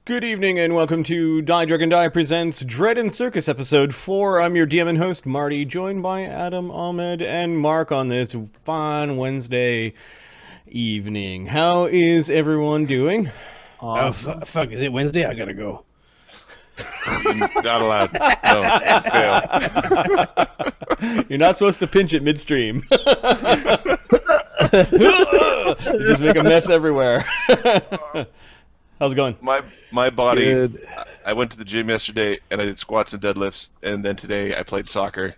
Good evening and welcome to Die Drug and Die presents Dread and Circus episode 4. I'm your DM and host Marty, joined by Adam, Ahmed, and Mark on this fine Wednesday evening. How is everyone doing? Fuck, is it Wednesday? I gotta go. Not allowed. No, fail. You're not supposed to pinch it midstream. You just make a mess everywhere. How's it going? My body. Good. I went to the gym yesterday and I did squats and deadlifts, and then today I played soccer,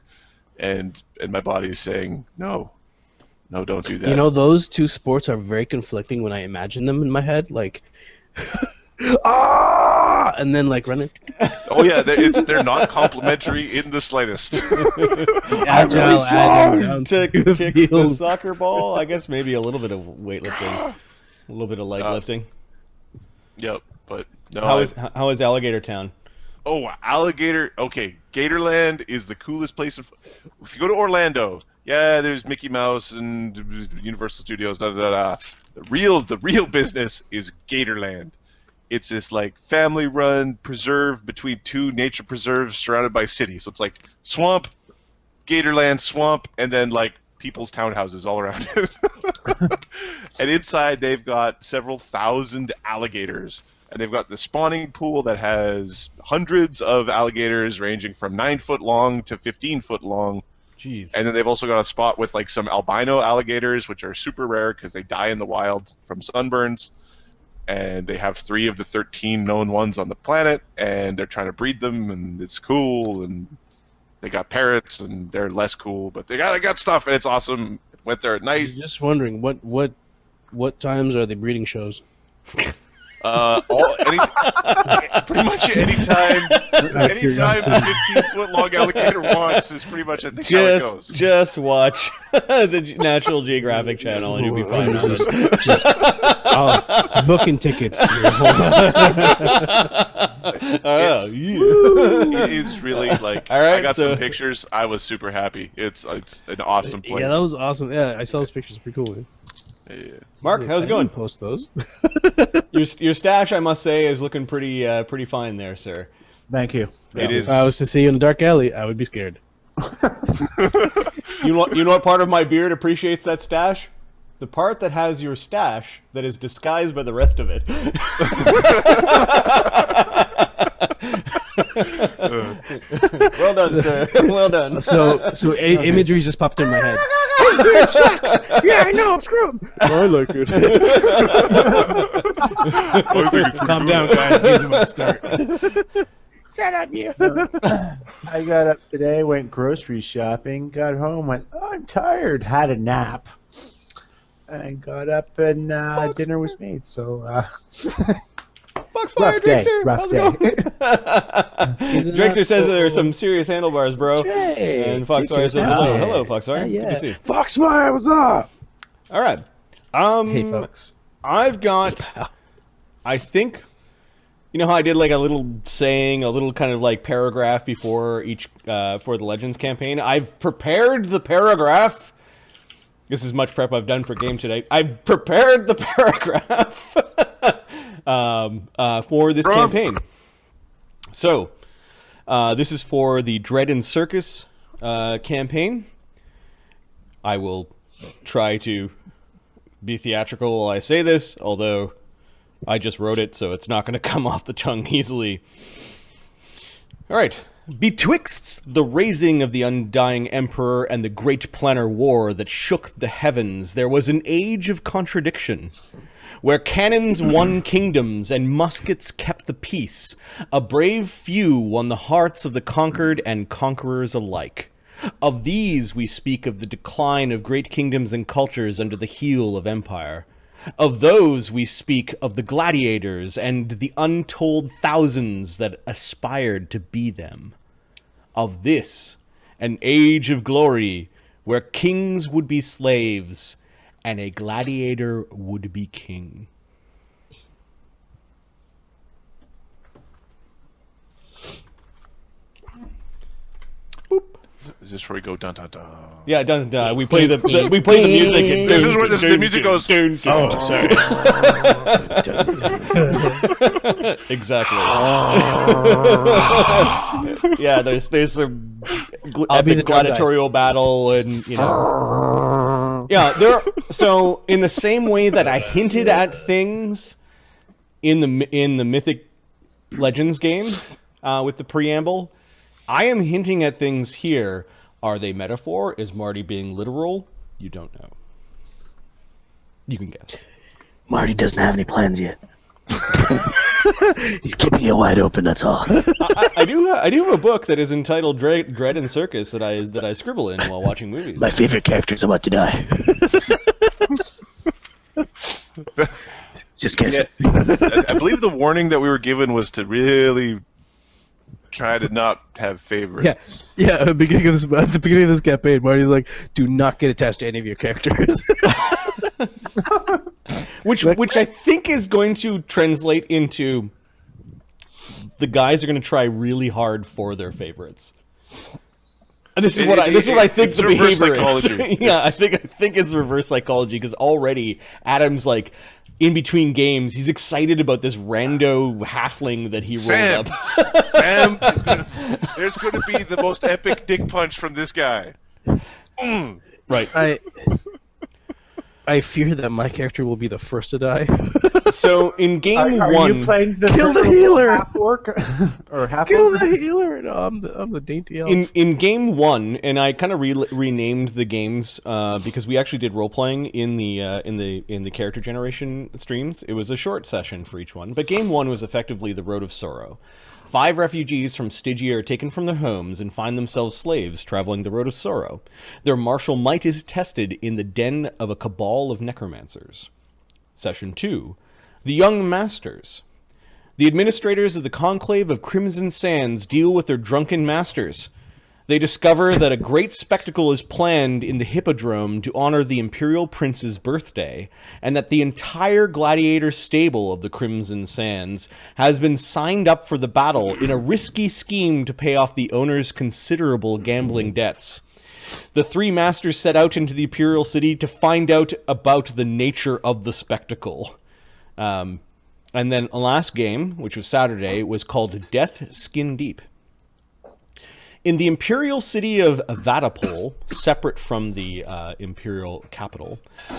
and my body is saying no, don't do that. You know, those two sports are very conflicting when I imagine them in my head, like and then like running. Oh yeah, they're not complementary in the slightest. I'm really strong to the kick the field. soccer ball. I guess maybe a little bit of weightlifting, a little bit of leg lifting. Yep, but no. How is Alligator Town? Oh, Alligator. Okay, Gatorland is the coolest place. If you go to Orlando, yeah, there's Mickey Mouse and Universal Studios. Da da da. The real business is Gatorland. It's this like family-run preserve between two nature preserves surrounded by cities. So it's like swamp, Gatorland, swamp, and then like people's townhouses all around it. And inside they've got several thousand alligators. And they've got the spawning pool that has hundreds of alligators ranging from 9 foot long to 15 foot long. Jeez. And then they've also got a spot with like some albino alligators, which are super rare because they die in the wild from sunburns. And they have 3 of the 13 known ones on the planet, and they're trying to breed them, and it's cool. And they got parrots, and they're less cool, but they got stuff, and it's awesome. Went there at night. I'm just wondering what times are the breeding shows? Pretty much anytime the 15-foot long alligator wants is pretty much I think how it goes. Just watch the National Geographic channel and you'll be fine. Just booking tickets. It is really like All right, I got some pictures. I was super happy. It's an awesome place. Yeah, that was awesome. Yeah, I saw those pictures. Pretty cool, man. Yeah. Mark, how's it going? Post those. Your stash, I must say, is looking pretty fine there, sir. Thank you. It is. If I was to see you in a dark alley, I would be scared. You know what part of my beard appreciates that stash? The part that has your stash that is disguised by the rest of it. Well done, sir. Well done. So imagery just popped in my head. Yeah, I know, I'm screwed. I like it. Calm down, guys. Give them a start. Shut up, you. I got up today, went grocery shopping, got home, went, oh, I'm tired, had a nap. And got up and dinner was made, so... Foxfire, Drixter, how's it going? Drixter says there are some serious handlebars, bro. Jay, and Foxfire says hello. Hello, Foxfire. Yeah. Good to see you. Foxfire, what's up? All right. Hey, folks. I've got, I think, you know how I did like a little saying, a little kind of like paragraph before each, for the Legends campaign? I've prepared the paragraph. This is much prep I've done for game today. I've prepared the paragraph for this campaign. So, this is for the Dread and Circus campaign. I will try to be theatrical while I say this, although I just wrote it, so it's not going to come off the tongue easily. All right. Betwixt the raising of the undying emperor and the great planar war that shook the heavens, there was an age of contradiction, where cannons won kingdoms and muskets kept the peace. A brave few won the hearts of the conquered and conquerors alike. Of these we speak of the decline of great kingdoms and cultures under the heel of empire. Of those we speak of the gladiators and the untold thousands that aspired to be them. Of this, an age of glory, where kings would be slaves and a gladiator would be king. Is Is this where we go dun dun dun? Yeah, dun, dun. We play the music. And This is where the music goes. Oh, sorry. Exactly. Yeah, there's some I'll be epic the drum guy. gladiatorial battle, and yeah. So in the same way that I hinted at things in the Mythic Legends game with the preamble, I am hinting at things here. Are they metaphor? Is Marty being literal? You don't know. You can guess. Marty doesn't have any plans yet. He's keeping it wide open. That's all. I do have a book that is entitled Dread and Circus that I scribble in while watching movies. My favorite character's about to die. Just guessing. I believe the warning that we were given was to really try to not have favorites. Yeah. At the beginning of this campaign, Marty's like, "Do not get attached to any of your characters." Which I think is going to translate into the guys are going to try really hard for their favorites. And this is what I think the behavior is. Yeah, I think it's reverse psychology, because already Adam's like, in between games, he's excited about this rando halfling that he rolled up. Sam, there's going to be the most epic dick punch from this guy. Mm. Right. I fear that my character will be the first to die. So in game Are one, you playing the Kill the healer! half orc or half Kill orc? the healer! No, I'm the dainty elf. in game one, and I kind of renamed the games because we actually did role playing in the character generation streams. It was a short session for each one, but game one was effectively the Road of Sorrow. 5 refugees from Stygia are taken from their homes and find themselves slaves traveling the Road of Sorrow. Their martial might is tested in the den of a cabal of necromancers. Session 2. The Young Masters. The administrators of the Conclave of Crimson Sands deal with their drunken masters. They discover that a great spectacle is planned in the Hippodrome to honor the Imperial Prince's birthday, and that the entire gladiator stable of the Crimson Sands has been signed up for the battle in a risky scheme to pay off the owner's considerable gambling debts. The 3 masters set out into the Imperial City to find out about the nature of the spectacle. And then a last game, which was Saturday, was called Death Skin Deep. In the imperial city of Vatapol, separate from the imperial capital,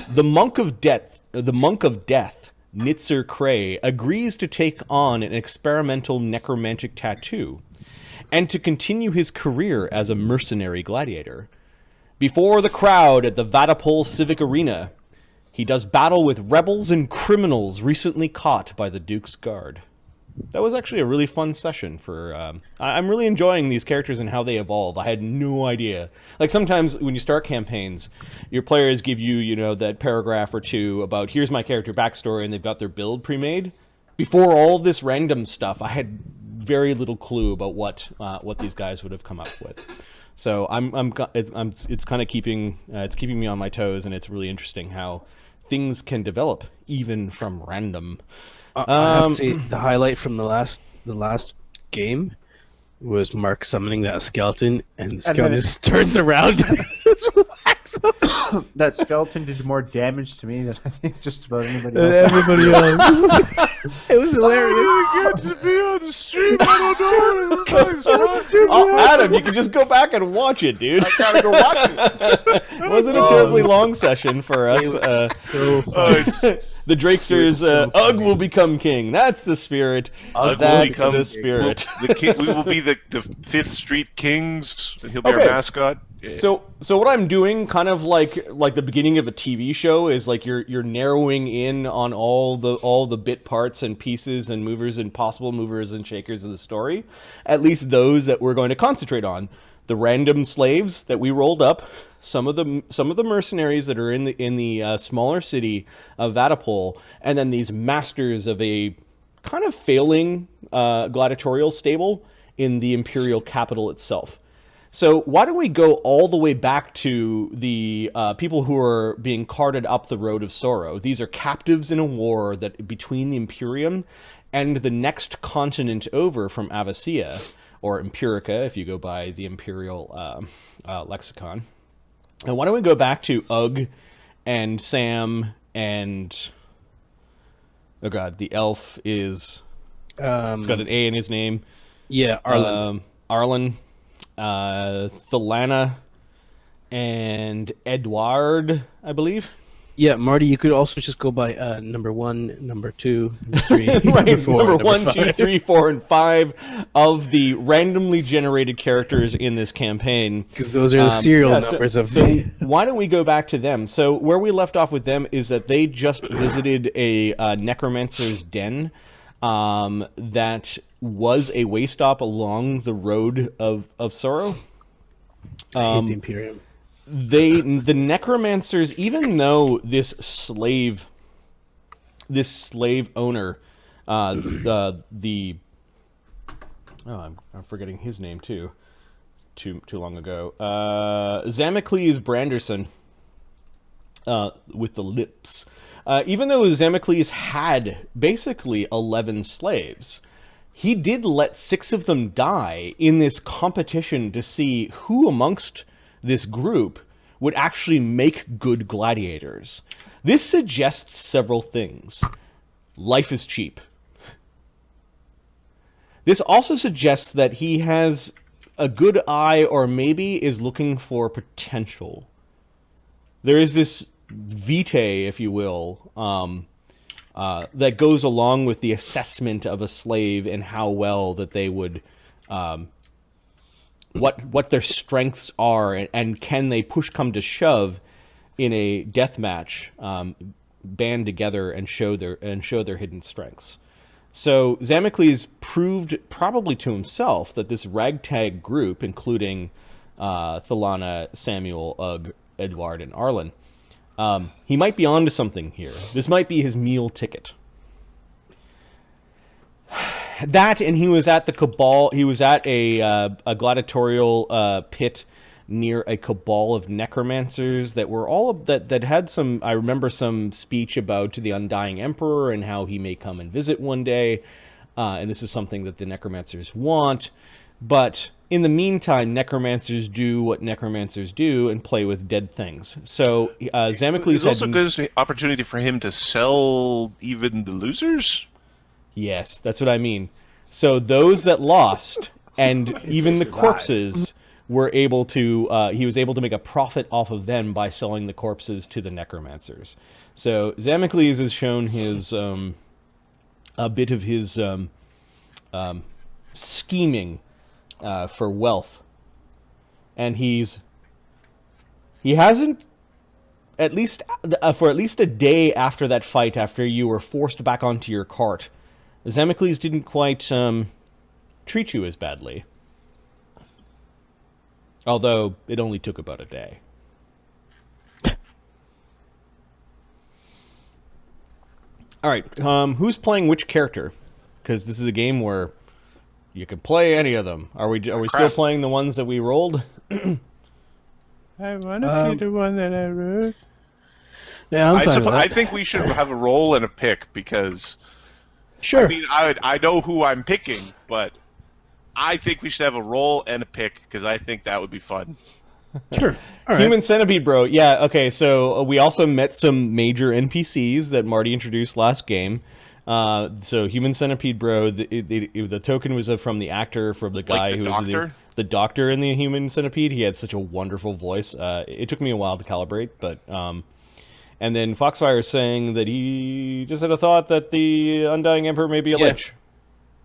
the monk of death, Nitzer Cray, agrees to take on an experimental necromantic tattoo and to continue his career as a mercenary gladiator. Before the crowd at the Vatapol Civic Arena, he does battle with rebels and criminals recently caught by the Duke's Guard. That was actually a really fun session for... I'm really enjoying these characters and how they evolve. I had no idea. Like, sometimes when you start campaigns, your players give you, that paragraph or two about, here's my character backstory, and they've got their build pre-made. Before all of this random stuff, I had very little clue about what these guys would have come up with. So it's kind of keeping me on my toes, and it's really interesting how things can develop even from random. I have to say, the highlight from the last game was Mark summoning that skeleton, and the skeleton just turns around. That skeleton did more damage to me than I think just about anybody And else. everybody else. It was hilarious. Good to be on the stream. I don't know. Adam, you can just go back and watch it, dude. I gotta go watch it. It wasn't a terribly long session for us. So fun. The Drakesters, so Ugg will become king. That's the spirit. Ugg will That's become- the spirit. We will be the 5th Street Kings, and he'll be Okay. our mascot. Yeah. So what I'm doing, kind of like the beginning of a TV show, is like you're narrowing in on all the bit parts and pieces and movers and possible movers and shakers of the story. At least those that we're going to concentrate on. The random slaves that we rolled up, some of the mercenaries that are in the smaller city of Vatapol, and then these masters of a kind of failing gladiatorial stable in the imperial capital itself. So why don't we go all the way back to the people who are being carted up the Road of Sorrow? These are captives in a war that between the Imperium and the next continent over from Avacia, or Empirica if you go by the Imperial lexicon. And why don't we go back to Ugg and Sam and... Oh god, the elf is... it's got an A in his name. Yeah, Arlen. Arlen, Thelana, and Edward, I believe. Yeah, Marty, you could also just go by number 1, number 2, number 3, Right, number 4, number 1, 2, 5. 3, 4, and 5 of the randomly generated characters in this campaign. Because those are the serial numbers of So the... why don't we go back to them? So where we left off with them is that they just visited a necromancer's den that was a way stop along the road of sorrow. I hate the Imperium. The necromancers, even though this slave owner, I'm forgetting his name too long ago. Zamicles Branderson, with the lips. Even though Zamicles had basically 11 slaves, he did let 6 of them die in this competition to see who amongst this group would actually make good gladiators. This suggests several things. Life is cheap. This also suggests that he has a good eye, or maybe is looking for potential. There is this vitae, if you will, that goes along with the assessment of a slave and how well that they would, what their strengths are, and can they come to shove in a death match, band together and show their hidden strengths. So Zamicles proved probably to himself that this ragtag group, including Thelana, Samuel, Ugg, Edward, and Arlen, he might be onto something here. This might be his meal ticket. That, and he was at the cabal. He was at a gladiatorial pit near a cabal of necromancers that were all of that had some. I remember some speech about the undying emperor and how he may come and visit one day, and this is something that the necromancers want. But in the meantime, necromancers do what necromancers do and play with dead things. So Zamicles It's also a good opportunity for him to sell even the losers. Yes, that's what I mean. So those that lost, and even the corpses, were able to. He was able to make a profit off of them by selling the corpses to the necromancers. So Zamicles has shown his a bit of his scheming for wealth, and he hasn't. At least for at least a day after that fight, after you were forced back onto your cart, Zamicles didn't quite treat you as badly. Although it only took about a day. All right, who's playing which character? Because this is a game where you can play any of them. Are we still playing the ones that we rolled? I want to be the one that I wrote. Yeah, I'm fine with that. I think we should have a roll and a pick because. Sure. I mean, I know who I'm picking, but I think we should have a roll and a pick because I think that would be fun. Sure. All right. Human Centipede Bro. Yeah, okay, so we also met some major NPCs that Marty introduced last game. So Human Centipede Bro, the token was from the actor, from the guy who was the doctor in the Human Centipede. He had such a wonderful voice. It took me a while to calibrate, but... And then Foxfire is saying that he just had a thought that the Undying Emperor may be a lich.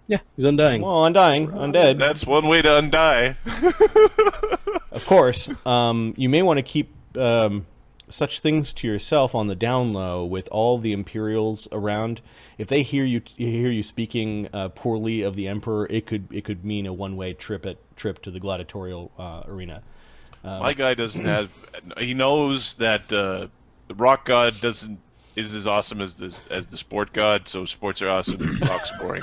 Yeah, he's undying. Well, undying, undead. That's one way to undie. Of course, you may want to keep such things to yourself on the down low with all the Imperials around. If they hear you speaking poorly of the Emperor, it could mean a one-way trip to the gladiatorial arena. My guy doesn't have. He knows that. The rock god is as awesome as the sport god, so sports are awesome, rock's boring.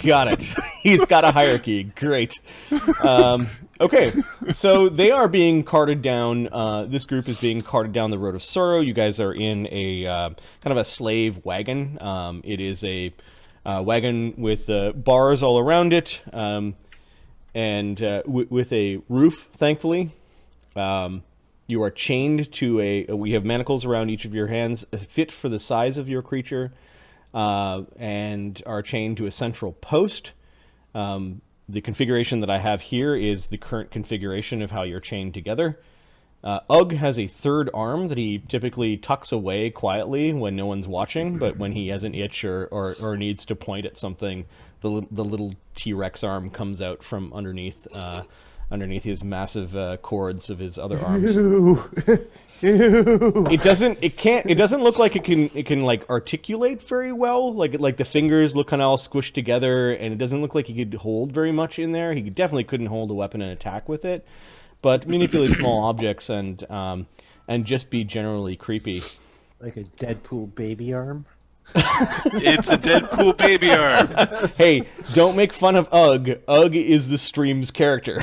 Got it. He's got a hierarchy. Great. Okay, so they are being carted down. This group is being carted down the road of sorrow. You guys are in a kind of a slave wagon. It is a wagon with bars all around it, and with a roof, thankfully. You are chained to we have manacles around each of your hands, fit for the size of your creature, and are chained to a central post. The configuration that I have here is the current configuration of how you're chained together. Ugg has a third arm that he typically tucks away quietly when no one's watching, but when he has an itch or needs to point at something, the little T-Rex arm comes out from underneath his massive cords of his other arms. It doesn't look like it can like articulate very well. Like the fingers look kind of all squished together, and it doesn't look like he could hold very much in there. He definitely couldn't hold a weapon and attack with it, but manipulate small objects and just be generally creepy. Like a Deadpool baby arm. It's a Deadpool baby arm. Hey, don't make fun of Ugg. Ugg is the stream's character.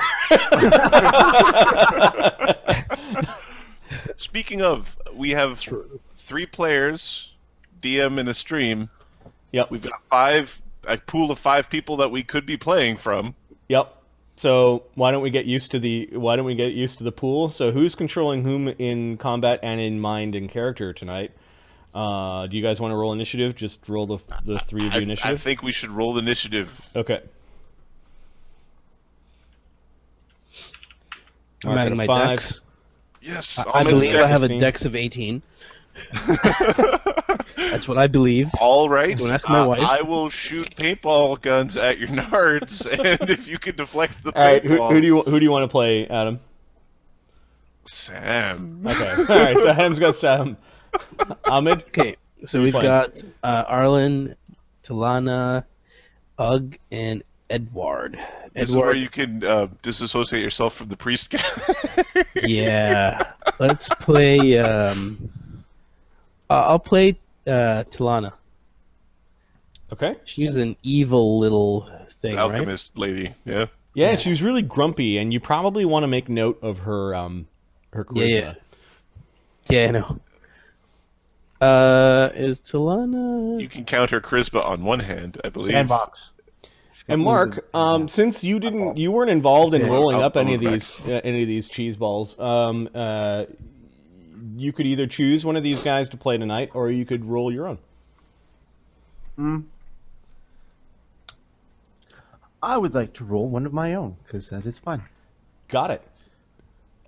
Speaking of, we have 3 players, DM in a stream. Yep. We've got a pool of 5 people that we could be playing from. Yep. So why don't we get used to the pool? So who's controlling whom in combat and in mind and character tonight? Do you guys want to roll initiative? Just roll the 3 of you initiative? I think we should roll initiative. Okay. I'm adding my 5. dex. Yes, I believe I have a 16. dex of 18. That's what I believe. All right. Don't ask my wife. I will shoot paintball guns at your nards, and if you can deflect the All right. paintballs... Who do you want to play, Adam? Sam. Okay. All right. So Adam's got Sam. Ahmed. Okay, so we've got Arlen, Talana, Ugg, and Edward. This is where you can disassociate yourself from the priest guy. Yeah. Let's play... I'll play Talana. Okay. She's an evil little thing, right? Alchemist lady, yeah. Yeah, she was really grumpy, and you probably want to make note of her charisma. Yeah, I know. Is Talana... You can count her charisma on one hand, I believe. Sandbox. And Mark, since you weren't involved in rolling up any of back. these cheese balls, you could either choose one of these guys to play tonight, or you could roll your own. I would like to roll one of my own, because that is fun. Got it.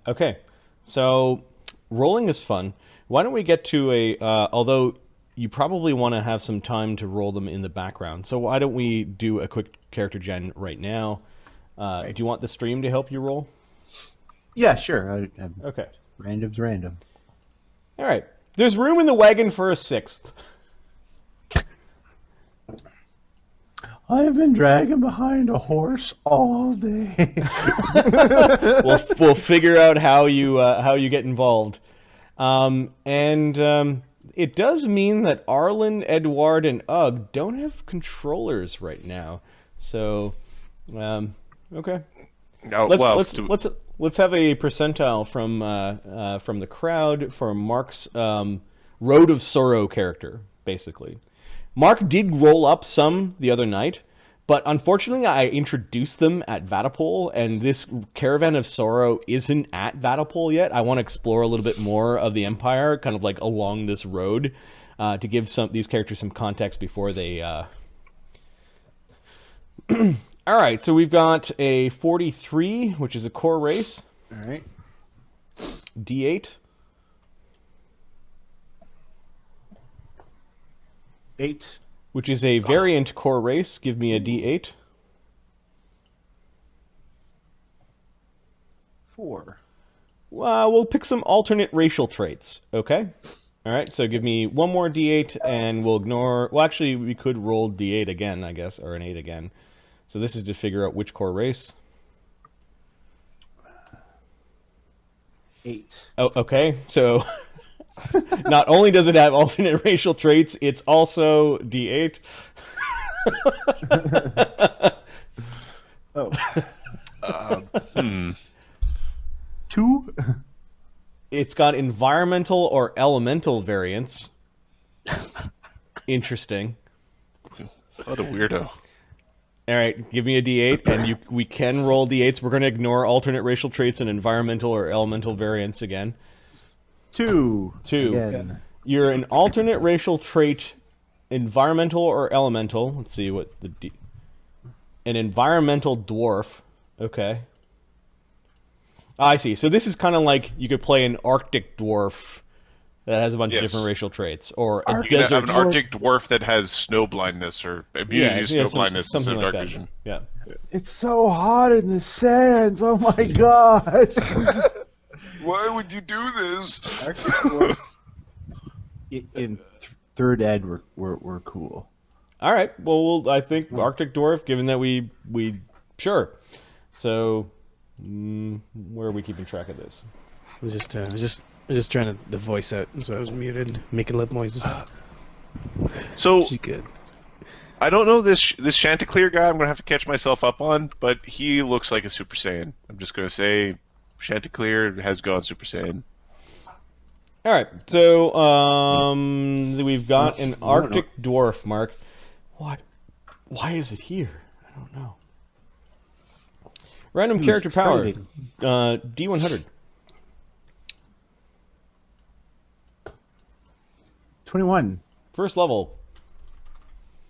Okay, so rolling is fun. Why don't we get to although you probably want to have some time to roll them in the background, so why don't we do a quick character gen right now? Do you want the stream to help you roll? Yeah, sure. Okay. Random's random. All right. There's room in the wagon for a 6th. I have been dragging behind a horse all day. We'll figure out how you get involved. It does mean that Arlen, Edward, and Ugg don't have controllers right now. So, okay. Let's have a percentile from the crowd for Mark's Road of Sorrow character, basically. Mark did roll up some the other night, but unfortunately I introduced them at Vatapol, and this Caravan of Sorrow isn't at Vatapol yet. I want to explore a little bit more of the Empire, kind of like along this road, to give these characters some context before they... All right, so we've got a 43, which is a core race. All right. D8. 8. Which is a variant core race. Give me a D8. 4. We'll pick some alternate racial traits, okay? All right, so give me one more D8, and we'll ignore... Well, actually, we could roll D8 again, I guess, or an 8 again. So this is to figure out which core race. 8. Oh, okay, so... Not only does it have alternate racial traits, it's also D8. Oh. 2? It's got environmental or elemental variants. Interesting. What a weirdo. All right, give me a D8, and we can roll D8s. We're going to ignore alternate racial traits and environmental or elemental variants again. 2. 2. Again. You're an alternate racial trait, environmental or elemental. Let's see what an environmental dwarf. Okay. I see. So this is kind of like you could play an Arctic dwarf that has a bunch of different racial traits, or a You can desert have an Arctic dwarf that has snow blindness or immunity to snow blindness instead something of like dark that. vision. Yeah. It's so hot in the sands. Oh my god. Why would you do this? In third ed, we're cool. All right. Well, I think Arctic dwarf. Given that we sure. So, where are we keeping track of this? I was just trying to the voice out, so I was muted, making lip noises. So She's good. I don't know this Chanticleer guy. I'm gonna have to catch myself up on, but he looks like a Super Saiyan. I'm just gonna say Chanticleer has gone Super Saiyan. All right. So, we've got an Arctic dwarf, Mark. What? Why is it here? I don't know. Random character power. D100. 21. First level.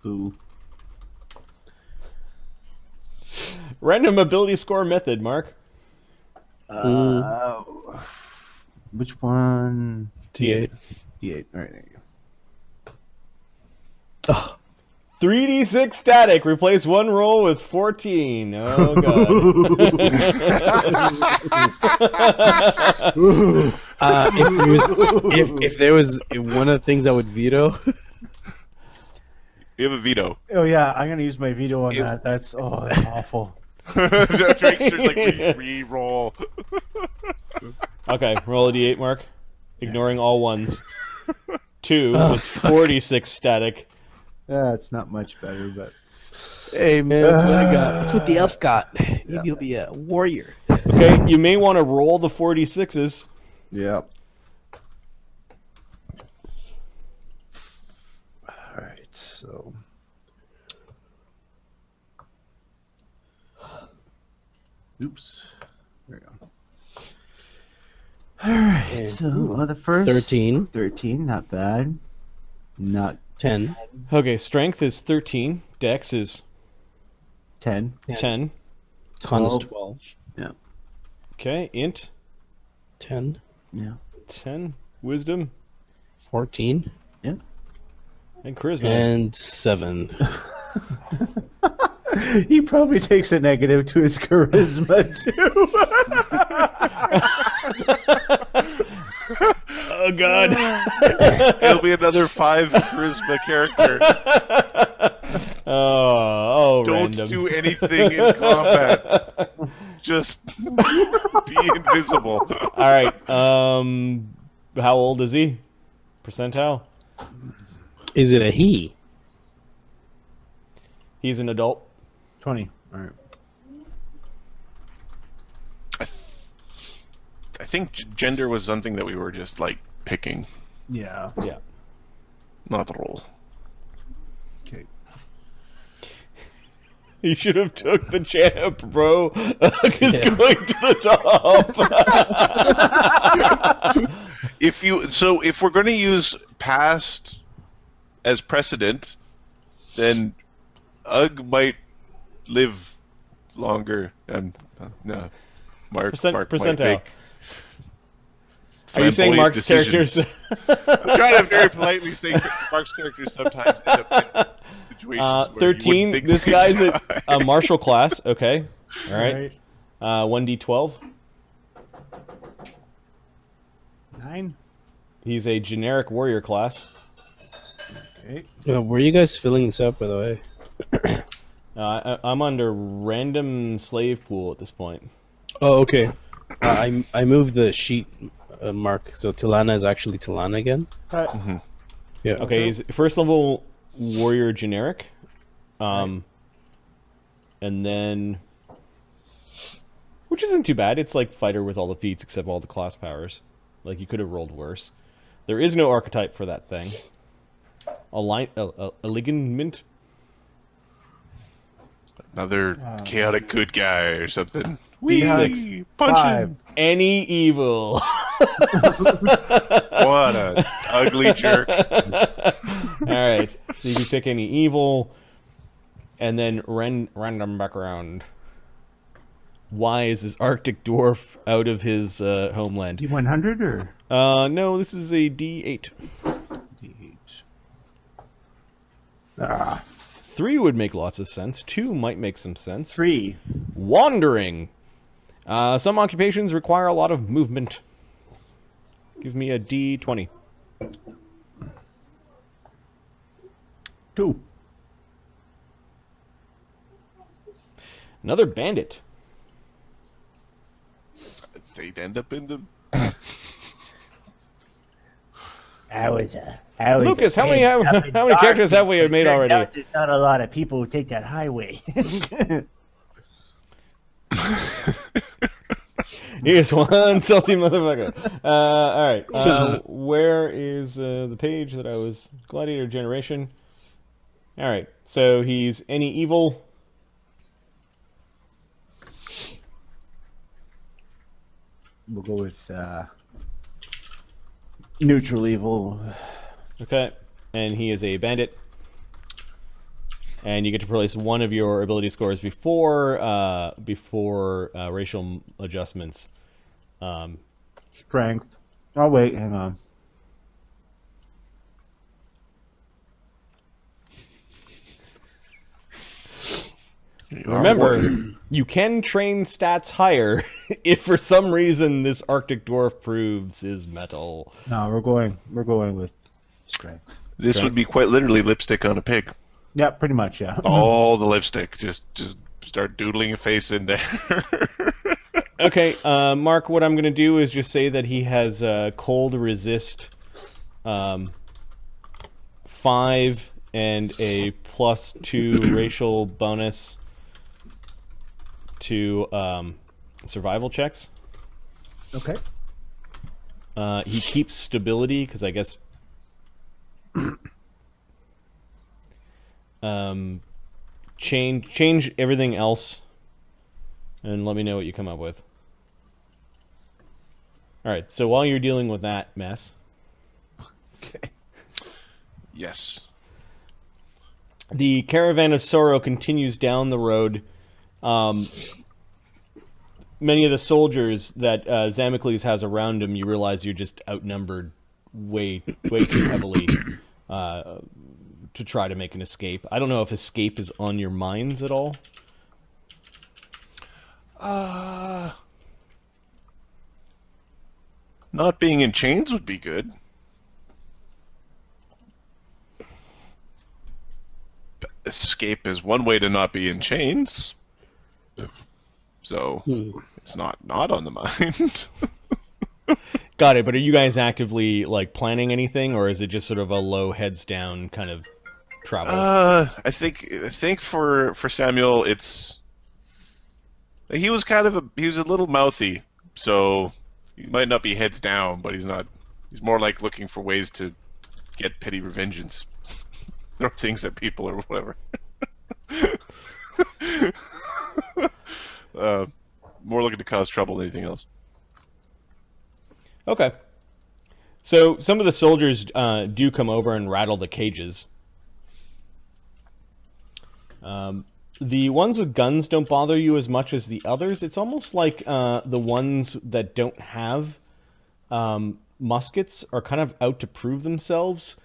Ooh. Random ability score method, Mark. Which one? T8. D8. All right, there you go. Oh, 3d6 static. Replace one roll with 14. Oh, God. if there was one of the things I would veto, You have a veto. Oh yeah, I'm gonna use my veto on that. That's awful. Drakester's like re-roll. Okay, roll a d8, Mark. Ignoring all ones. 2 was 46 static. It's not much better, but hey man, that's what I got. That's what the elf got. Maybe he'll be a warrior. Okay, you may want to roll the 46s. yep. All right, so oops, there we go. All right, so the first 13. 13, not bad. Not 10. Okay, strength is 13. Dex is 10. 10. Con is 12. 12. Yeah. Okay, int 10. Yeah. 10. Wisdom 14. and charisma. And 7. He probably takes a negative to his charisma too. Oh, God. It'll be another 5 charisma character. Oh, Don't random. do anything in combat. Just be invisible. All right. How old is he? Percentile? Is it a he? He's an adult. 20. All right. I think gender was something that we were just like picking, Yeah. Yeah. not the role. Okay. You should have took the champ, bro. He's going to the top. If we're going to use past as precedent, then Ugg might live longer, and no, Mark might Percentile. make Are you saying flamboyant Mark's decisions. characters? I'm trying to very politely say Mark's characters sometimes end up in situations where 13. you wouldn't think This they guy's should. a martial class. Okay. All right. 1d12. 9. He's a generic warrior class. Okay. Were you guys filling this out, by the way? I'm under random slave pool at this point. Oh, okay. I moved the sheet, Mark, so Tilana is actually Tilana again. Yeah. Okay, he's first level warrior generic. And then, which isn't too bad. It's like fighter with all the feats except all the class powers. Like you could have rolled worse. There is no archetype for that thing. Alignment. Another chaotic good guy or something. D6. Punch 5. him. Any evil. What a ugly jerk. All right. So you can pick any evil, and then random background. Why is this Arctic dwarf out of his homeland? D100 or No, this is a D8. D8? Ah, 3 would make lots of sense. 2 might make some sense. 3. Wandering. Some occupations require a lot of movement. Give me a D20. 2. Another bandit. They'd end up in the... Lucas, how many characters have we made already? There's not a lot of people who take that highway. Here's one salty motherfucker. All right. Where is the page that I was... Gladiator generation. All right. So he's any evil. We'll go with neutral evil. Okay. And he is a bandit. And you get to place one of your ability scores before racial adjustments. Strength. Oh, wait, hang on. Remember, you can train stats higher if for some reason this Arctic dwarf proves his mettle. No, we're going with strength. This would be quite literally lipstick on a pig. Yeah, pretty much, yeah. All the lipstick. Just start doodling a face in there. Okay, Mark, what I'm going to do is just say that he has cold resist 5 and a +2 racial bonus to survival checks. Okay. He keeps stability because I guess change everything else and let me know what you come up with. All right, so while you're dealing with that mess, Okay. Yes. the caravan of sorrow continues down the road. Many of the soldiers that Zamicles has around him, you realize you're just outnumbered way too heavily to try to make an escape. I don't know if escape is on your minds at all. Not being in chains would be good. Escape is one way to not be in chains. So it's not on the mind. Got it, but are you guys actively like planning anything, or is it just sort of a low heads down kind of travel? I think for Samuel, it's he was a little mouthy, so he might not be heads down, but he's more like looking for ways to get petty revengeance, throw things at people or whatever. More looking to cause trouble than anything else. Okay. So some of the soldiers do come over and rattle the cages. The ones with guns don't bother you as much as the others. It's almost like the ones that don't have muskets are kind of out to prove themselves.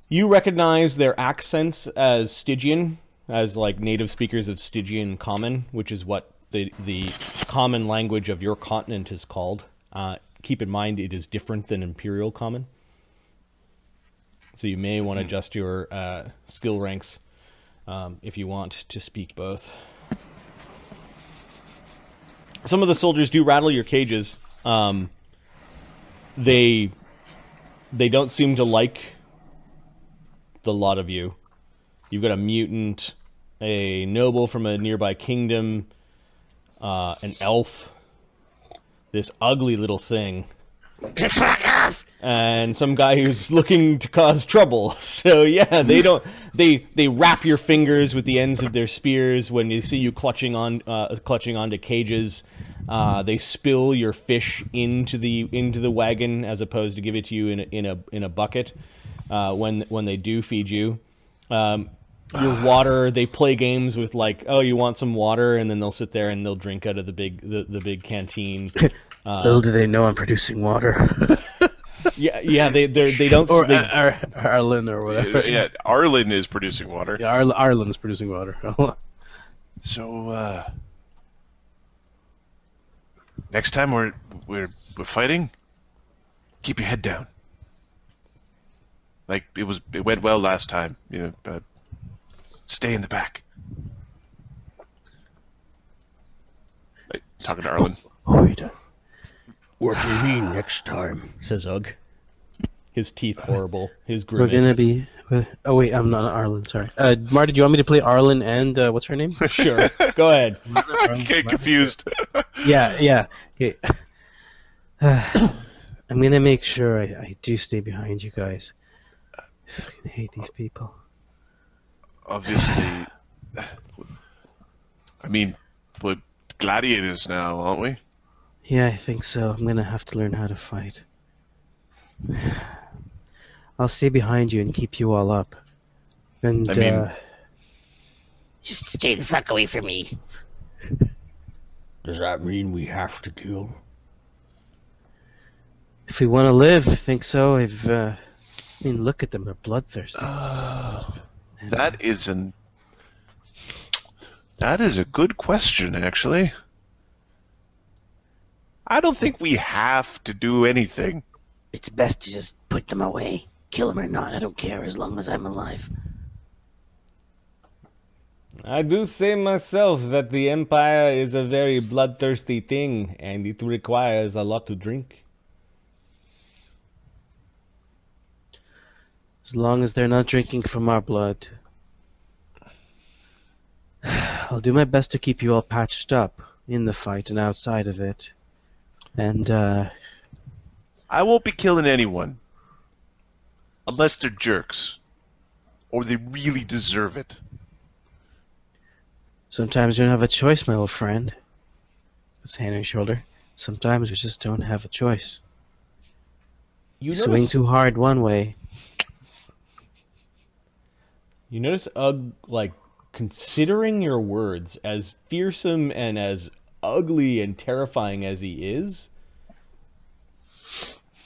You recognize their accents as Stygian, as like native speakers of Stygian Common, which is what the common language of your continent is called. Keep in mind it is different than Imperial Common. So you may want to adjust your skill ranks if you want to speak both. Some of the soldiers do rattle your cages. They don't seem to like the lot of you. You've got a mutant, a noble from a nearby kingdom, an elf, this ugly little thing, Piss fuck off! And some guy who's looking to cause trouble. So yeah, they wrap your fingers with the ends of their spears when they see you clutching onto cages. They spill your fish into the wagon as opposed to give it to you in a bucket when they do feed you. Your water, they play games with like, oh, you want some water, and then they'll sit there and they'll drink out of the big canteen. Little do they know I'm producing water. Yeah, they don't. Or Arlen or whatever. Yeah, Arlen is producing water. Yeah, Arlen's producing water. So next time we're fighting, keep your head down. Like it went well last time, but stay in the back. Like, talking to Arlen. What do you mean next time? Says Ugg. His teeth horrible. His grimace. We're gonna be. Oh wait, I'm not Arlen. Sorry, Marty. Do you want me to play Arlen and what's her name? Sure. Go ahead. Get confused. Yeah. Okay. I'm gonna make sure I do stay behind you guys. I fucking hate these people. Obviously, I mean, we're gladiators now, aren't we? Yeah, I think so. I'm gonna have to learn how to fight. I'll stay behind you and keep you all up. And just stay the fuck away from me. Does that mean we have to kill? if we want to live, I think so. I mean, look at them; they're bloodthirsty. That is a good question, actually. I don't think we have to do anything. It's best to just put them away. Kill them or not, I don't care as long as I'm alive. I do say myself that the Empire is a very bloodthirsty thing, and it requires a lot to drink. As long as they're not drinking from our blood. I'll do my best to keep you all patched up in the fight and outside of it. And, I won't be killing anyone. Unless they're jerks. Or they really deserve it. sometimes you don't have a choice, my old friend. Puts a hand on your shoulder. Sometimes we just don't have a choice. You Swing notice, too hard one way. you notice like, considering your words, as fearsome and as ugly and terrifying as he is,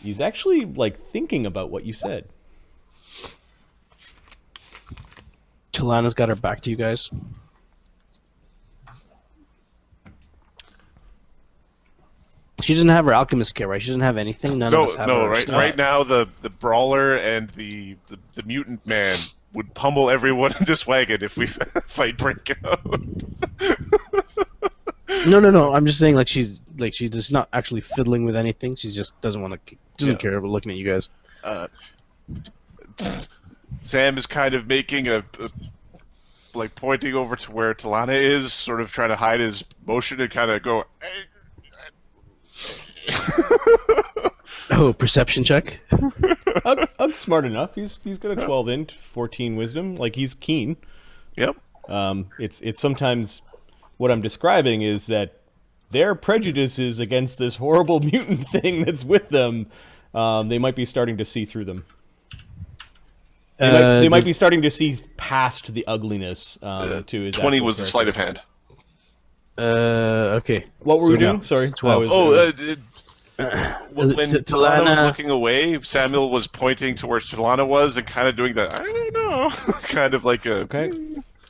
he's actually, like, thinking about what you said. Talana's got her back to you guys. She doesn't have her alchemist kit, right? She doesn't have anything. None of us have her stuff. Right now the brawler and the mutant man would pummel everyone in this wagon if we fight break out. No. I'm just saying, like, she's just not actually fiddling with anything. She just doesn't want to. Doesn't care about looking at you guys. Sam is kind of making a like pointing over to where Talana is, sort of trying to hide his motion and kind of go. Oh, perception check. Ug's smart enough. He's got a 12 int, 14 wisdom. Like, he's keen. Yep. It's sometimes what I'm describing is that their prejudices against this horrible mutant thing that's with them, they might be starting to see through them. They might be starting to see past the ugliness to his 20 was character. the sleight of hand. Okay. What were we doing? no, Sorry. 12. When Talana Talana was looking away, Samuel was pointing to where Talana was and kind of doing that, I don't know, kind of like Okay.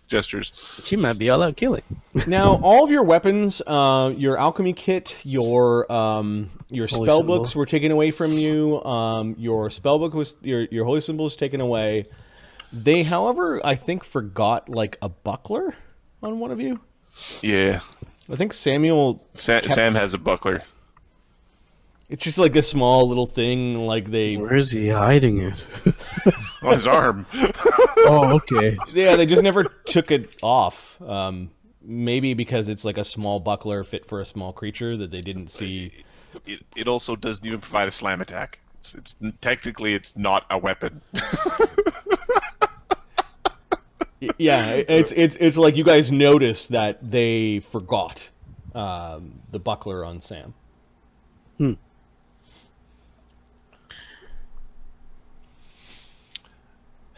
gestures. She might be all out killing. Now, all of your weapons, your alchemy kit, your spell symbol. books were taken away from you. Your spell book was your holy symbol was taken away. They, however, I think forgot like a buckler on one of you. Yeah. I think Samuel. Sam has a buckler. It's just like a small little thing. Like they. Where is he hiding it? On his arm. Oh, okay. Yeah, they just never took it off. Maybe because it's like a small buckler fit for a small creature that they didn't see it also doesn't even provide a slam attack. It's technically it's not a weapon. Yeah, it's like you guys noticed that they forgot the buckler on Sam.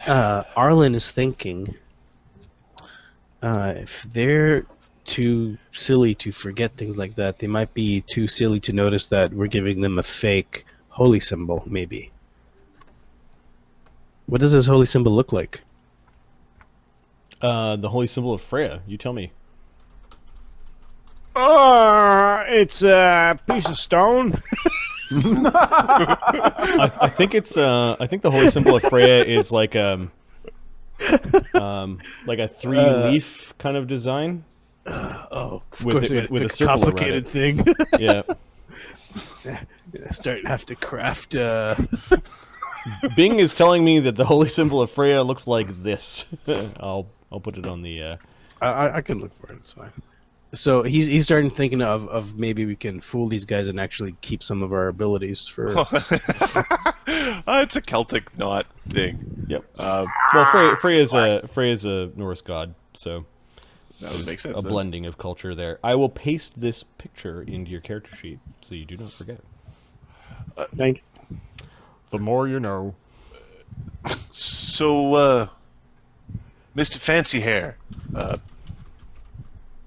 Arlen is thinking, if they're too silly to forget things like that, they might be too silly to notice that we're giving them a fake holy symbol, maybe. What does this holy symbol look like? The holy symbol of Freya. You tell me. It's a piece of stone. I think it's. I think the holy symbol of Freya is like a 3-leaf kind of design. Oh, of With course, it- with a it's circle around complicated thing. Yeah. Have to craft. Bing is telling me that the holy symbol of Freya looks like this. I'll put it on the. I can look for it. It's fine. So he's starting thinking of maybe we can fool these guys and actually keep some of our abilities for. It's a Celtic knot thing. Yep. Well, Freya's a Norse god, so That would make sense. a then. blending of culture there. I will paste this picture into your character sheet so you do not forget. Thanks. The more you know. So, Mr. Fancy Hair,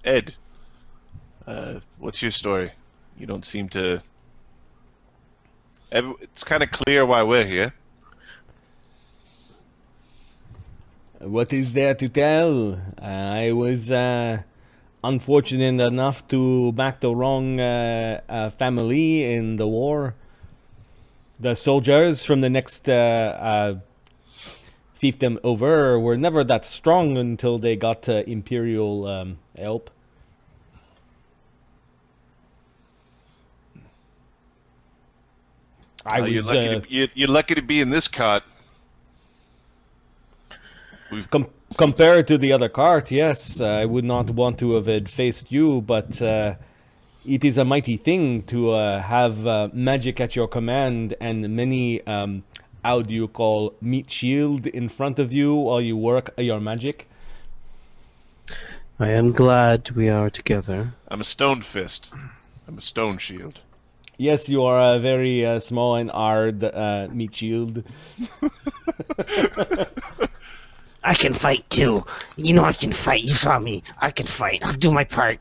Ed, what's your story? You don't seem to. It's kind of clear why we're here. What is there to tell? I was unfortunate enough to back the wrong family in the war. The soldiers from the next fiefdom over were never that strong until they got imperial help. You're lucky to be in this cart. Compared to the other cart, yes, I would not want to have faced you, but it is a mighty thing to have magic at your command and many, how do you call, meat shield in front of you while you work your magic. I am glad we are together. I'm a stone fist. I'm a stone shield. Yes, you are a very small and hard meat shield. I can fight too. You know I can fight. You saw me. I can fight. I'll do my part.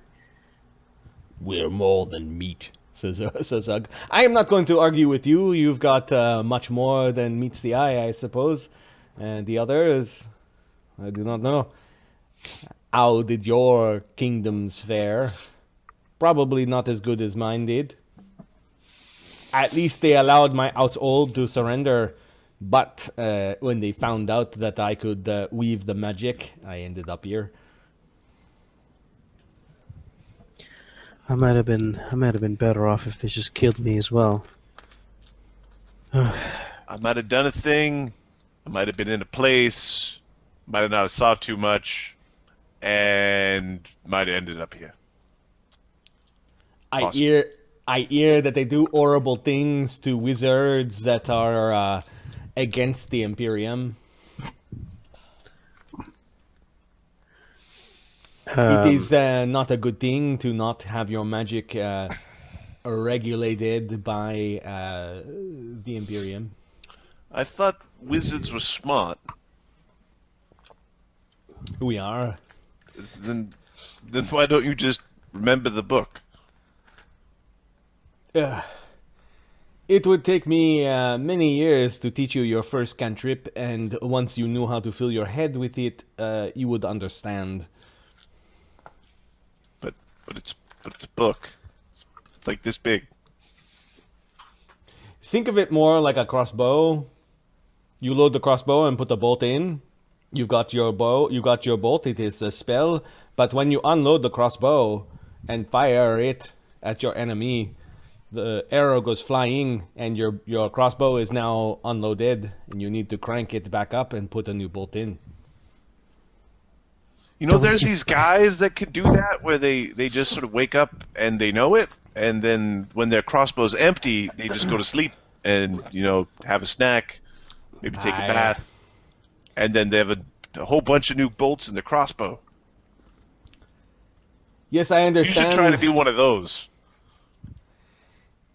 We're more than meat, says Ugg. I am not going to argue with you. You've got much more than meets the eye, I suppose. And the others, I do not know. How did your kingdoms fare? Probably not as good as mine did. At least they allowed my household to surrender. But when they found out that I could weave the magic, I ended up here. I might have been better off if they just killed me as well. I might have done a thing. I might have been in a place. Might have not saw too much, and might have ended up here. I Awesome. hear that they do horrible things to wizards that are against the Imperium. It is not a good thing to not have your magic regulated by the Imperium. I thought wizards were smart. We are. Then why don't you just remember the book? It would take me many years to teach you your first cantrip, and once you knew how to fill your head with it, you would understand. But it's a book. It's like this big. Think of it more like a crossbow. You load the crossbow and put the bolt in. You've got your bow, you got your bolt, it is a spell. But when you unload the crossbow and fire it at your enemy, the arrow goes flying and your crossbow is now unloaded and you need to crank it back up and put a new bolt in. You know, there's these guys that could do that where they just sort of wake up and they know it. and then when their crossbow's empty, they just go to sleep and have a snack, maybe take a bath, and then they have a whole bunch of new bolts in their crossbow. Yes, I understand. You should try to be one of those.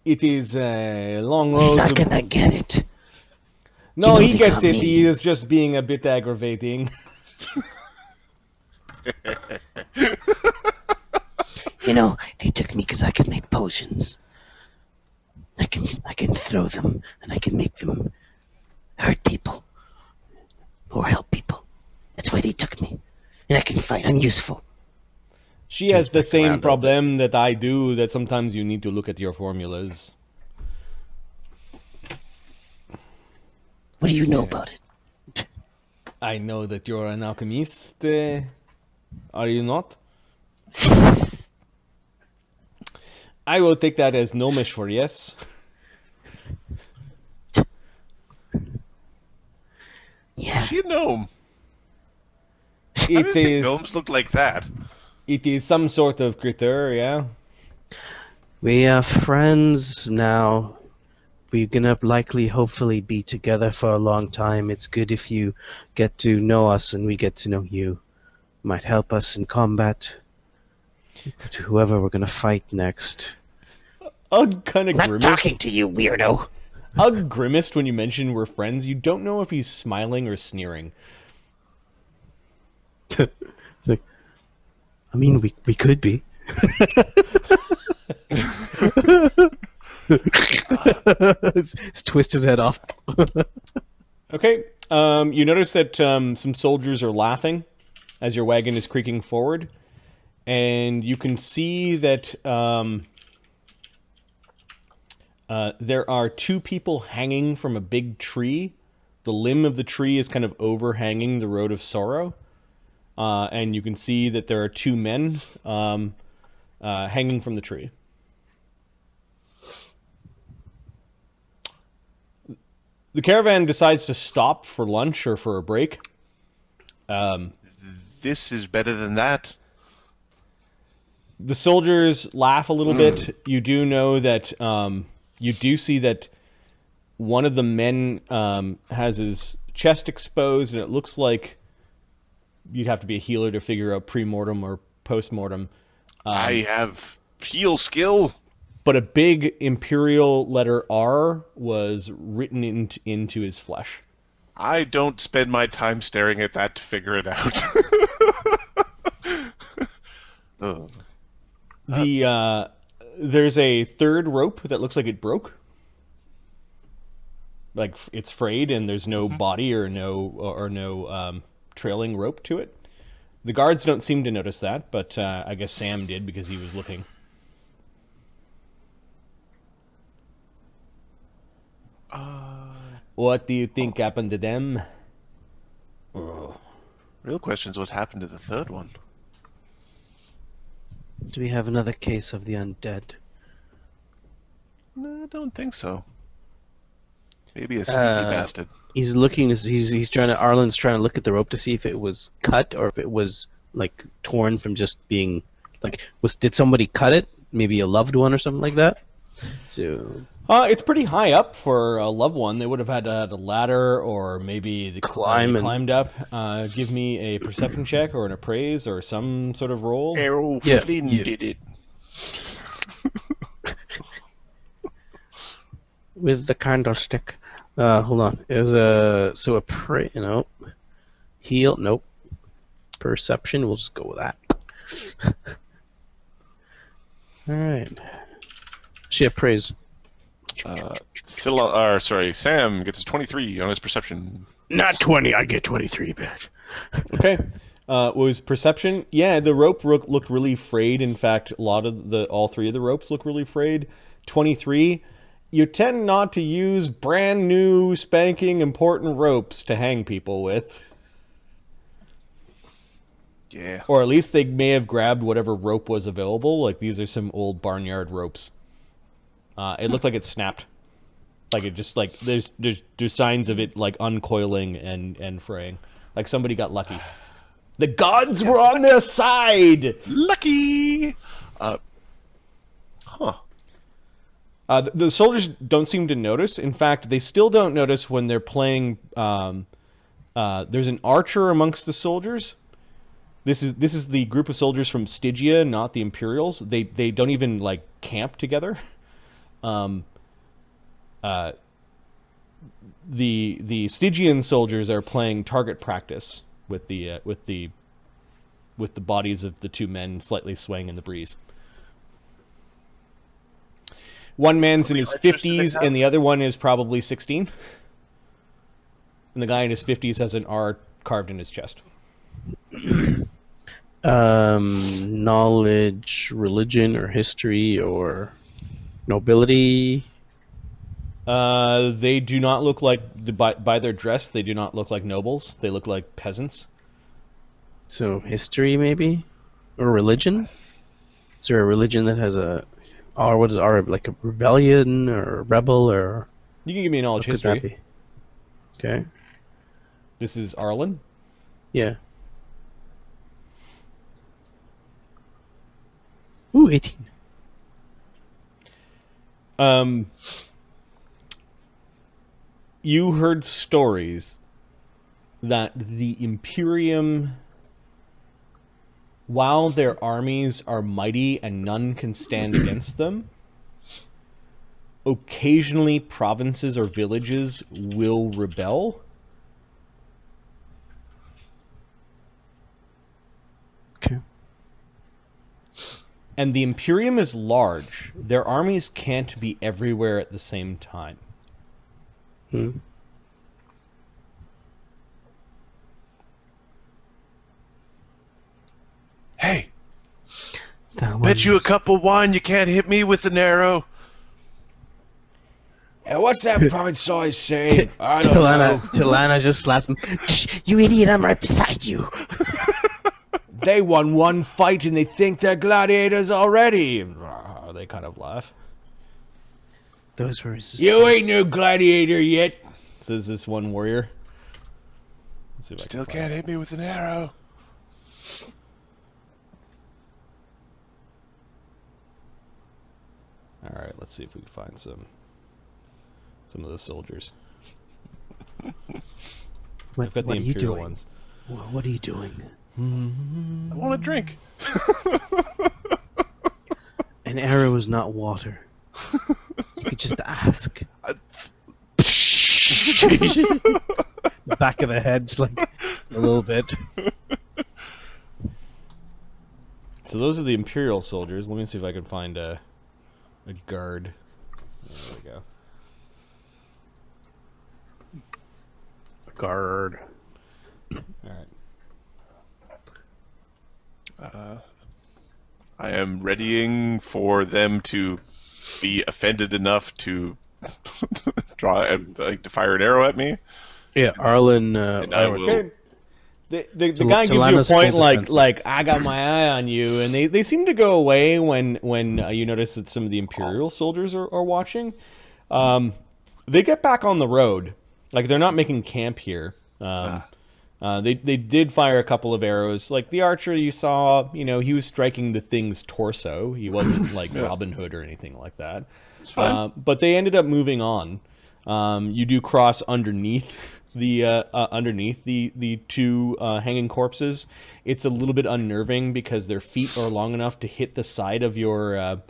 It is a long road. He's not gonna get it. No, You know he they gets got it. me. He is just being a bit aggravating. They took me because I could make potions. I can throw them, and I can make them hurt people or help people. That's why they took me. And I can fight. I'm useful. She has the back around a same little problem that I do, that sometimes you need to look at your formulas. What do you know about it? I know that you're an alchemist. Are you not? I will take that as gnomish for yes. Yeah. Is she a gnome? I It didn't think is. gnomes look like that. It is some sort of critter, yeah. We are friends now. We're gonna likely, hopefully, be together for a long time. It's good if you get to know us and we get to know you. Might help us in combat. To whoever we're gonna fight next. Ugg kind of I'm not grimaced. talking to you, weirdo. Ugg grimaced when you mentioned we're friends. You don't know if he's smiling or sneering. It's like, I mean, we could be. Let's twist his head off. Okay. You notice that some soldiers are laughing as your wagon is creaking forward. And you can see that there are two people hanging from a big tree. The limb of the tree is kind of overhanging the road of sorrow. And you can see that there are two men hanging from the tree. The caravan decides to stop for lunch or for a break. This is better than that. The soldiers laugh a little bit. You do know that you do see that one of the men has his chest exposed, and it looks like you'd have to be a healer to figure out pre-mortem or post-mortem. I have heal skill. But a big imperial letter R was written into his flesh. I don't spend my time staring at that to figure it out. Ugh. There's a third rope that looks like it broke. Like it's frayed and there's no body or no trailing rope to it. The guards don't seem to notice that, but I guess Sam did because he was looking. What do you think happened to them? Real question is what happened to the third one? Do we have another case of the undead? No, I don't think so. Maybe a sneaky bastard. He's looking. He's trying to. Arlen's trying to look at the rope to see if it was cut or if it was like torn from just being like. Did somebody cut it? Maybe a loved one or something like that. So It's pretty high up for a loved one. They would have had to have a ladder or maybe they climbed up. Give me a perception check or an appraise or some sort of roll. Arrow Yeah, Flynn yeah. did it. with the candlestick. Hold on. It was a heal. Nope. Perception. We'll just go with that. All right. She appraise. Sam gets his 23 on his perception. Not 20. I get 23, bitch. Okay. Was perception? Yeah, the rope looked really frayed. In fact, all three of the ropes look really frayed. 23. You tend not to use brand new, spanking, important ropes to hang people with. Yeah. Or at least they may have grabbed whatever rope was available. Like these are some old barnyard ropes. It looked like it snapped. Like it just like there's signs of it like uncoiling and fraying. Like somebody got lucky. The gods were on their side. Lucky. The soldiers don't seem to notice. In fact, they still don't notice when they're playing. There's an archer amongst the soldiers. This is the group of soldiers from Stygia, not the Imperials. They don't even like camp together. The Stygian soldiers are playing target practice with the bodies of the two men slightly swaying in the breeze. One man's in his 50s, and the other one is probably 16. And the guy in his 50s has an R carved in his chest. Knowledge, religion, or history, or nobility. They do not look like, by their dress, they do not look like nobles. They look like peasants. So history, maybe, or religion. Is there a religion that has a, or what is R, like a rebellion or a rebel, or You can give me a knowledge what could that history. be? Okay. This is Arlen. Yeah. Ooh, 18. You heard stories that the Imperium, while their armies are mighty and none can stand against them, occasionally provinces or villages will rebel. Okay. And the Imperium is large. Their armies can't be everywhere at the same time. Hmm. Hey, That bet you a one's- cup of wine you can't hit me with an arrow. What's that province-size saying? I don't know. Tilana just slapped him. Shh, you idiot, I'm right beside you. They won one fight and they think they're gladiators already. They kind of laugh. Those were resistance. You ain't no gladiator yet, says this one warrior. Let's see if I Still can can't find hit me with an arrow. it. All right, let's see if we can find some of the soldiers. I've got the What are you Imperial doing? ones. What are you doing? I want a drink. An arrow is not water. You could just ask. The back of the head, just like a little bit. So those are the Imperial soldiers. Let me see if I can find a guard. There we go. Guard. All right. I am readying for them to be offended enough to to fire an arrow at me. Yeah, Arlen. And I will. Okay. The Til- guy gives you a Tilana's point full like defensive. I got my eye on you, and they seem to go away when you notice that some of the Imperial soldiers are watching. They get back on the road, like they're not making camp here. They did fire a couple of arrows. Like the archer you saw, he was striking the thing's torso. He wasn't like Robin Hood or anything like that. It's fine. But they ended up moving on. You do cross underneath the two hanging corpses. It's a little bit unnerving because their feet are long enough to hit the side of your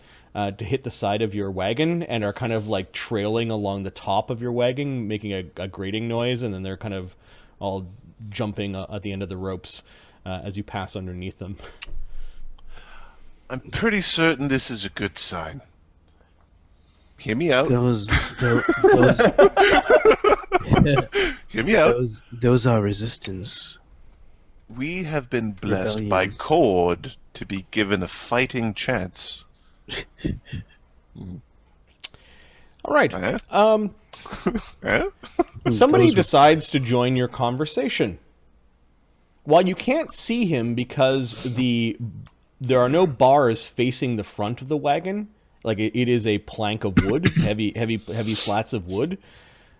wagon and are kind of like trailing along the top of your wagon, making a grating noise, and then they're kind of all jumping at the end of the ropes as you pass underneath them. I'm pretty certain this is a good sign. Hear me out. Those Hear me out. those are resistance. We have been blessed by Rebellions. Cord to be given a fighting chance. All right. Eh? Eh? Somebody Those- decides to join your conversation. While you can't see him because there are no bars facing the front of the wagon, like it is a plank of wood, heavy slats of wood.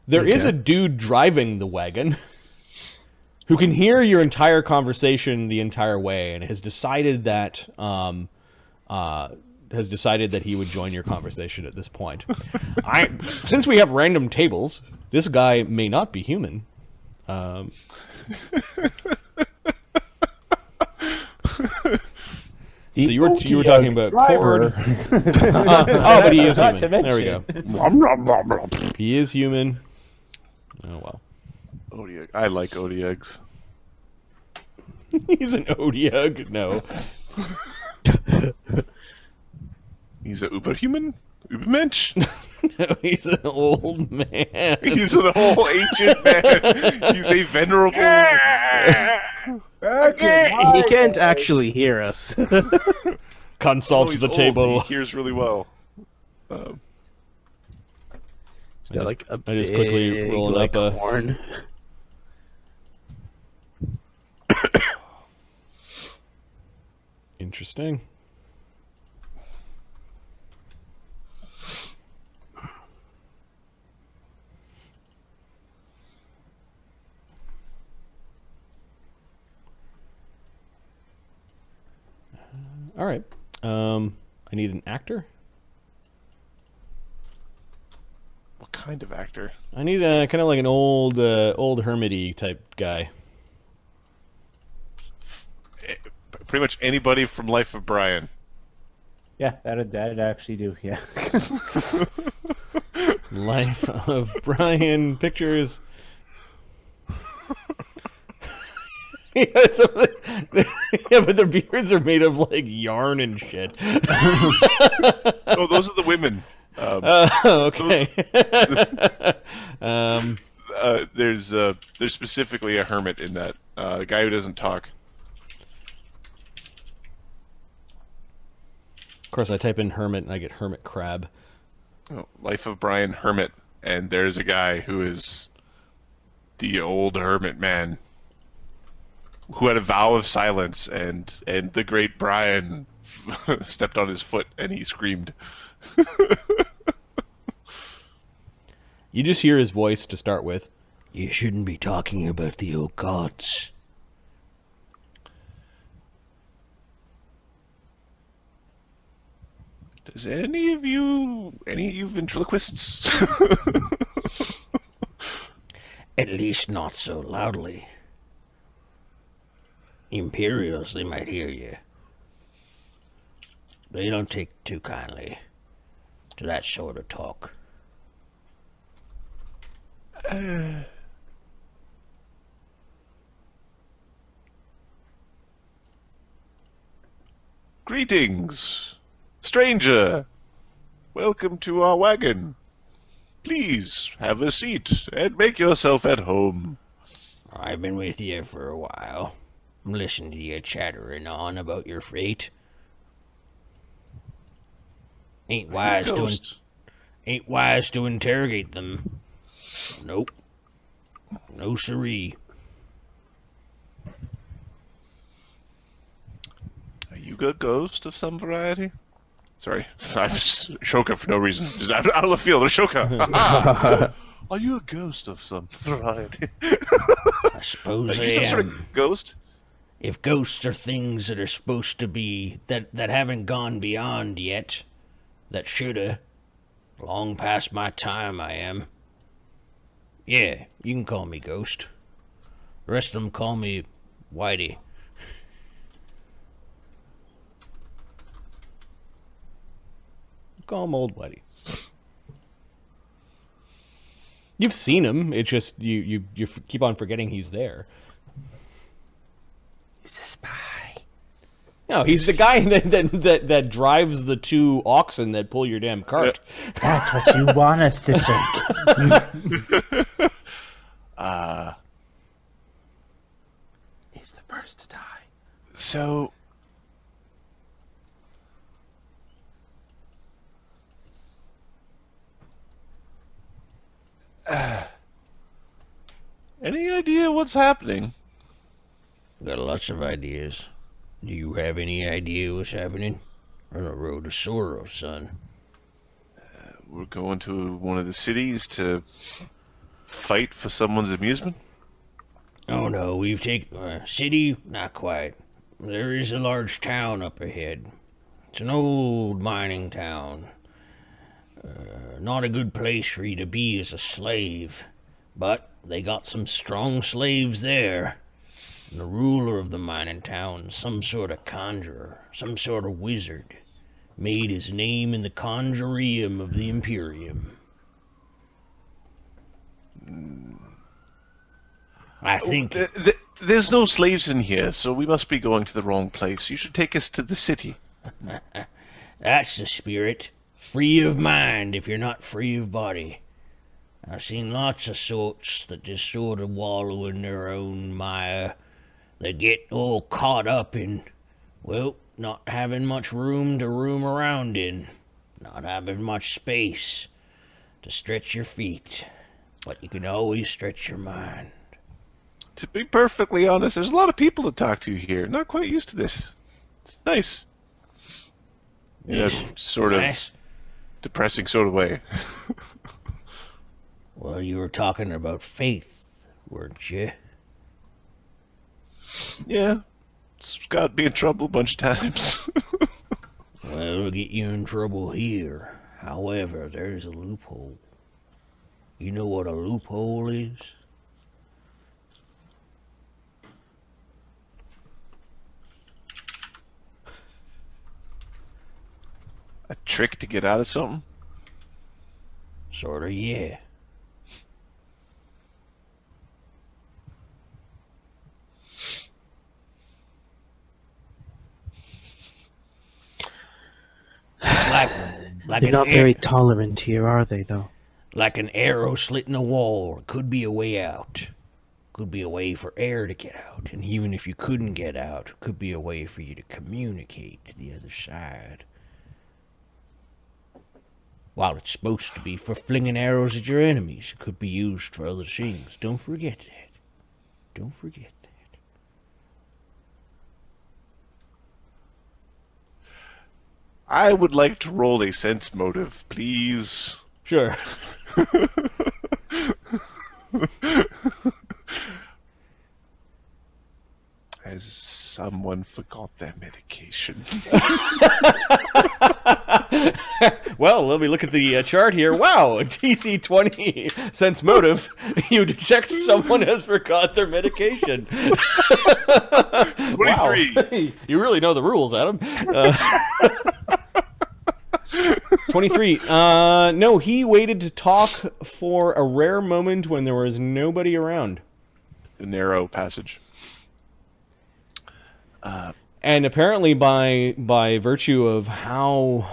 There is a dude driving the wagon who can hear your entire conversation the entire way and has decided that has decided that he would join your conversation at this point. Since we have random tables, this guy may not be human. So you were talking about Cord. But he is human. There we go. He is human. Oh well. Odie, I like Odie eggs. He's an Odiug. No. He's a Uberhuman? Ubermensch? No, he's an old man. He's an old ancient man. He's a venerable... He can't actually hear us. Consult he's the old. table. He hears really well. He's got like a I just quickly big, rolled like, up a horn. Interesting. All right. I need an actor. What kind of actor? I need a kind of like an old hermity type guy. Pretty much anybody from Life of Brian. Yeah, that'd actually do. Yeah. Life of Brian pictures. Yeah, but their beards are made of like yarn and shit. Oh, those are the women. Okay. There's specifically a hermit in that. A guy who doesn't talk. Of course, I type in hermit and I get hermit crab. Oh, Life of Brian hermit, and there's a guy who is the old hermit man who had a vow of silence, and the great Brian stepped on his foot and he screamed. You just hear his voice to start with. You shouldn't be talking about the old gods. Does any of you ventriloquists? At least not so loudly. Imperials, they might hear you. They don't take too kindly to that sort of talk. Greetings, stranger. Welcome to our wagon. Please have a seat and make yourself at home. I've been with you for a while. I'm listening to you chattering on about your freight. Ain't wise to interrogate them. Nope. No siree. Are you a ghost of some variety? Sorry, I'm just Shoka for no reason. Just out of the field, a Shoka. Are you a ghost of some variety? I suppose Are I you some sort am. of ghost? If ghosts are things that are supposed to be, that haven't gone beyond yet, that shoulda, long past my time I am. Yeah, you can call me Ghost. The rest of them call me Whitey. Call him Old Whitey. You've seen him. It's just you keep on forgetting he's there. He's a spy. No, he's the guy that drives the two oxen that pull your damn cart. That's what you want us to think. He's the first to die. So... any idea what's happening? Got lots of ideas. Do you have any idea what's happening? We're on a road to sorrow, son. We're going to one of the cities to fight for someone's amusement? Oh no, we've taken... city? Not quite. There is a large town up ahead. It's an old mining town. Not a good place for you to be as a slave. But they got some strong slaves there. And the ruler of the mining town, some sort of conjurer, some sort of wizard, made his name in the conjurium of the Imperium. I think... There's no slaves in here, so we must be going to the wrong place. You should take us to the city. That's the spirit. Free of mind if you're not free of body. I've seen lots of sorts that just sort of wallow in their own mire. They get all caught up in, well, not having much room to roam around in. Not having much space to stretch your feet. But you can always stretch your mind. To be perfectly honest, there's a lot of people to talk to here. Not quite used to this. It's nice. In a sort of depressing sort of way. Well, you were talking about faith, weren't you? Yeah. It's got me in trouble a bunch of times. Well, it'll get you in trouble here. However, there's a loophole. You know what a loophole is? A trick to get out of something? Sorta, yeah. It's like They're an not very tolerant here, are they, though? like an arrow slit in a wall. It could be a way out. Could be a way for air to get out. And even if you couldn't get out, it could be a way for you to communicate to the other side. While it's supposed to be for flinging arrows at your enemies, it could be used for other things. Don't forget that. Don't forget that. I would like to roll a sense motive, please. Sure. Has someone forgot their medication? Well, let me look at the chart here. Wow, DC 20 sense motive. You detect someone has forgot their medication. 23. Wow. You really know the rules, Adam. 23. No, he waited to talk for a rare moment when there was nobody around. The narrow passage. And apparently by virtue of how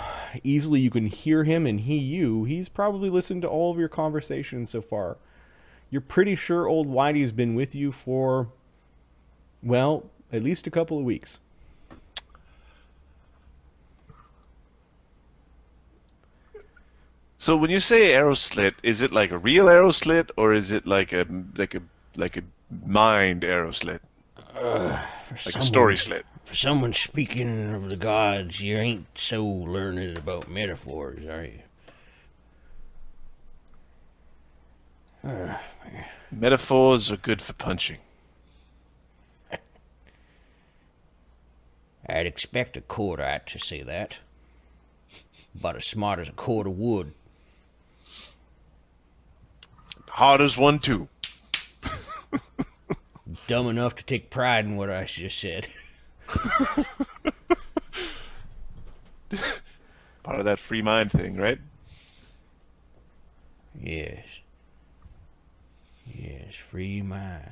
easily you can hear him and he you, he's probably listened to all of your conversations so far. You're pretty sure old Whitey's been with you for, well, at least a couple of weeks. So when you say arrow slit, is it like a real arrow slit, or is it like a mind arrow slit? Like a story slit? For someone speaking of the gods, you ain't so learned about metaphors, are you? Metaphors are good for punching. I'd expect a Quatra to say that. About as smart as a cord of wood. Hard as one, too. Dumb enough to take pride in what I just said. Part of that free mind thing, right? Yes. Yes, free mind.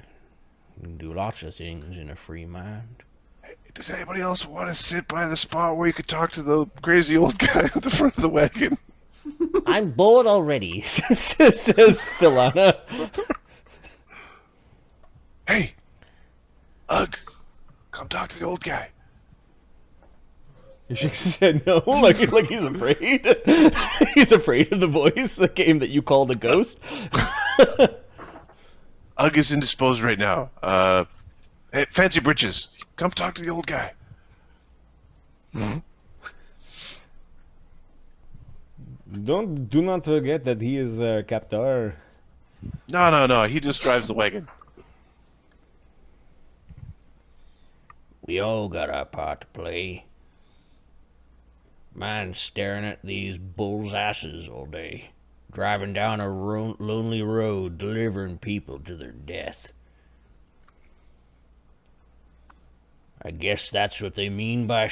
You can do lots of things in a free mind. Hey, does anybody else want to sit by the spot where you could talk to the crazy old guy at the front of the wagon? I'm bored already, says Stilana. Hey, Ugg, come talk to the old guy. She said no, like he's afraid. He's afraid of the voice, the game that you call the ghost. Ugg is indisposed right now. Hey, Fancy Britches, come talk to the old guy. Hmm? Do not forget that he is a captor. No, he just drives the wagon. We all got our part to play. Mine's staring at these bulls' asses all day, driving down a lonely road, delivering people to their death. I guess that's what they mean by